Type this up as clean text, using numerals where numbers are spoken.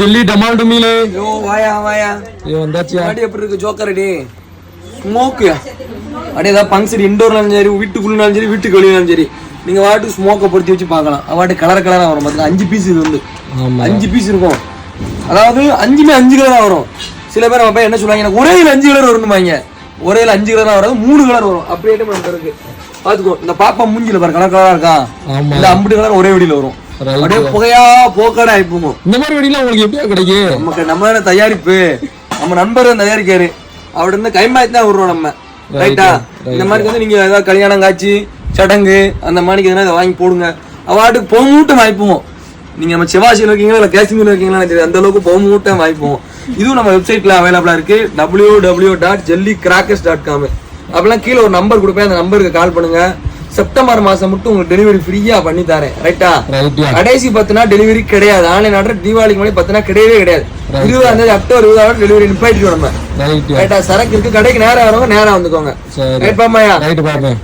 jelly டமால் டுமிலே யோ வாயா வாயா ஐயோ வந்தாச்சியா அடி எப்படி இருக்கு ஜோக்கர் அடி ஸ்மோக் அடி ஏதாவது ஃபங்க்ஷன் இன்டோர்னாலும் சரி வீட்டுக்குள்ளாலும் சரி வீட்டுக்கு வெளியாலும் சரி நீங்க வாட்டு ஸ்மோக்கை பொருத்தி வச்சு பார்க்கலாம் அவாட்டு கலர் கலராக வரும் பார்த்தீங்கன்னா 5 பீஸ் இது வந்து 5 பீஸ் இருக்கும் அதாவது 5மே 5 கலராக வரும் சில பேர் நம்ம என்ன சொல்லுவாங்க எனக்கு ஒரே 5 கலர் வரும்னுவாங்க ஒரே 5 கலராக வராது 3 கலர் வரும் அப்படியே நம்ம இருக்கு பாத்துக்கோ இந்த பாப்பா மூஞ்சில பாரு கலர் கலரா இருக்கா இந்த 50 கலர் ஒரே வெடியில வரும் அப்படியே புகையா போக்கடா ஆயிப்போம் இந்த மாதிரி வெடிலாம் உங்களுக்கு எப்படியா கிடைக்கும் நமக்கு நம்ம தயாரிப்பு நம்ம நண்பர் தயாரிக்காரு அவட இருந்து கைமாத்தி தான் விடுறோம் நம்ம ரைட்டா இந்த மாதிரி வந்து நீங்க ஏதாவது கல்யாணம் காட்சி சடங்கு அந்த மாதிரி எதனா இதை வாங்கி போடுங்க அவாட்டுக்கு பொங்கூட்டம் வாய்ப்புவோம் நீங்க நம்ம செவ்வாசியில் இருக்கீங்களா இல்லை காஷ்மீர்ல இருக்கீங்களா அந்த அளவுக்கு பொங்கூட்டம் வாய்ப்புவோம் இதுவும் நம்ம வெப்சைட்ல அவைலபிளா இருக்கு www.jellycrackers.com அப்பெல்லாம் கீழே ஒரு நம்பர் கொடுப்பேன் அந்த நம்பருக்கு கால் பண்ணுங்க செப்டம்பர் மாசம் மட்டும் உங்களுக்கு டெலிவரி ஃப்ரீயா பண்ணி தரேன் ரைட்டா கடைசி 10 நாள் டெலிவரி கிடையாது ஆன்லைன் ஆர்டர் தீபாவளிக்கு முன்னாடி 10 நாள் கிடையவே கிடையாது 20 அக்டோபர் 20 டெலிவரி நிப்பாட்டிடுவோம் நம்ம ரைட்டா சரக்கு இருக்கு கடைக்கு நேரம் வரவங்க நேரம் வந்துக்கோங்க ரைட் பாமாயா ரைட் பாப்பேன்